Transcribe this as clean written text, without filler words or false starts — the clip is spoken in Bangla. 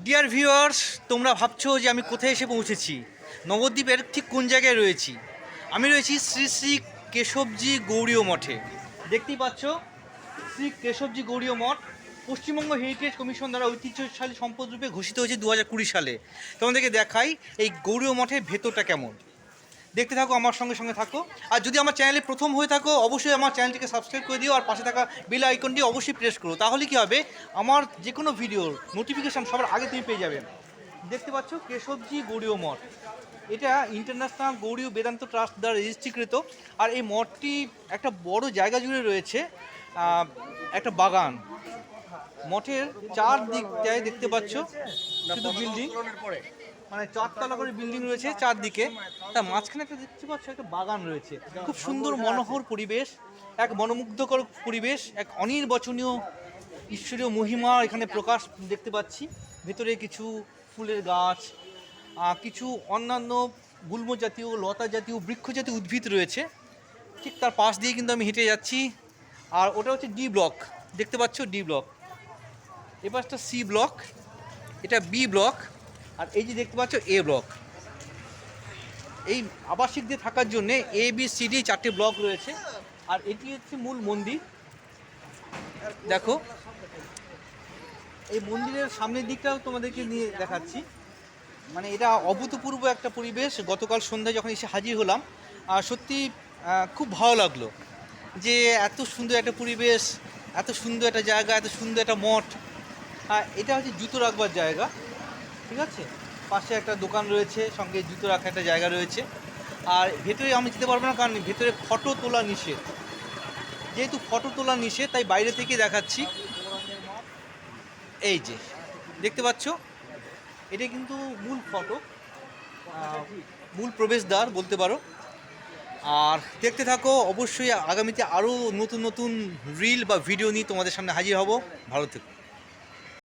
ডিয়ার ভিউয়ার্স, তোমরা ভাবছো যে আমি কোথায় এসে পৌঁছেছি। নবদ্বীপের ঠিক কোন জায়গায় রয়েছি? আমি রয়েছি শ্রী শ্রী কেশবজি গৌড়ীয় মঠে। দেখতেই পাচ্ছ, শ্রী কেশবজি গৌড়ীয় মঠ পশ্চিমবঙ্গ হেরিটেজ কমিশন দ্বারা ঐতিহ্যশালী সম্পদ রূপে ঘোষিত হয়েছে 2020 সালে। তোমাদেরকে দেখাই এই গৌড়ীয় মঠের ভেতরটা কেমন। দেখতে থাকো, আমার সঙ্গে সঙ্গে থাকো। আর যদি আমার চ্যানেলে প্রথম হয়ে থাকো, অবশ্যই আমার চ্যানেলটিকে সাবস্ক্রাইব করে দিও আর পাশে থাকা বেল আইকনটি অবশ্যই প্রেস করো। তাহলে কি হবে, আমার যে কোনো ভিডিওর নোটিফিকেশান সবার আগে তুমি পেয়ে যাবে। দেখতে পাচ্ছ কেশবজি গৌড়ীয় মঠ, এটা ইন্টারন্যাশনাল গৌড়ীয় বেদান্ত ট্রাস্ট দ্বারা রেজিস্ট্রিকৃত। আর এই মঠটি একটা বড় জায়গা জুড়ে রয়েছে, একটা বাগান। মঠের চারদিকটায় দেখতে পাচ্ছ শুধু বিল্ডিং, মানে 4 তলা করে বিল্ডিং রয়েছে চারদিকে। তার মাঝখানে একটা দেখতে পাচ্ছ একটা বাগান রয়েছে। খুব সুন্দর মনোহর পরিবেশ, এক মনোমুগ্ধকর পরিবেশ, এক অনির্বচনীয় ঈশ্বরীয় মহিমা এখানে প্রকাশ দেখতে পাচ্ছি। ভেতরে কিছু ফুলের গাছ, কিছু অন্যান্য গুল্ম জাতীয়, লতা জাতীয়, বৃক্ষ জাতীয় উদ্ভিদ রয়েছে। ঠিক তার পাশ দিয়ে কিন্তু আমি হেঁটে যাচ্ছি। আর ওটা হচ্ছে ডি ব্লক, দেখতে পাচ্ছ ডি ব্লক। এপাশটা সি ব্লক, এটা বি ব্লক, আর এই যে দেখতে পাচ্ছ এ ব্লক। এই আবাসিকদের থাকার জন্য A B C D 4টে block রয়েছে। আর এটি হচ্ছে মূল মন্দির। দেখো, এই মন্দিরের সামনের দিকটাও তোমাদেরকে নিয়ে দেখাচ্ছি। মানে এটা অভূতপূর্ব একটা পরিবেশ। গতকাল সন্ধ্যায় যখন এসে হাজির হলাম, সত্যি খুব ভালো লাগলো যে এত সুন্দর একটা পরিবেশ, এত সুন্দর একটা জায়গা, এত সুন্দর একটা মঠ। এটা হচ্ছে জুতো রাখবার জায়গা, ঠিক আছে। পাশে একটা দোকান রয়েছে, সঙ্গে জুতো রাখার একটা জায়গা রয়েছে। আর ভেতরে আমি যেতে পারবো না, কারণ ভেতরে ফটো তোলা নিষেধ। যেহেতু ফটো তোলা নিষেধ, তাই বাইরে থেকে দেখাচ্ছি। এই যে দেখতে পাচ্ছ, এটা কিন্তু মূল ফটো, মূল প্রবেশদ্বার বলতে পারো। আর দেখতে থাকো, অবশ্যই আগামীতে আরও নতুন নতুন রিল বা ভিডিও নিয়ে তোমাদের সামনে হাজির হব। ভালো থেকো।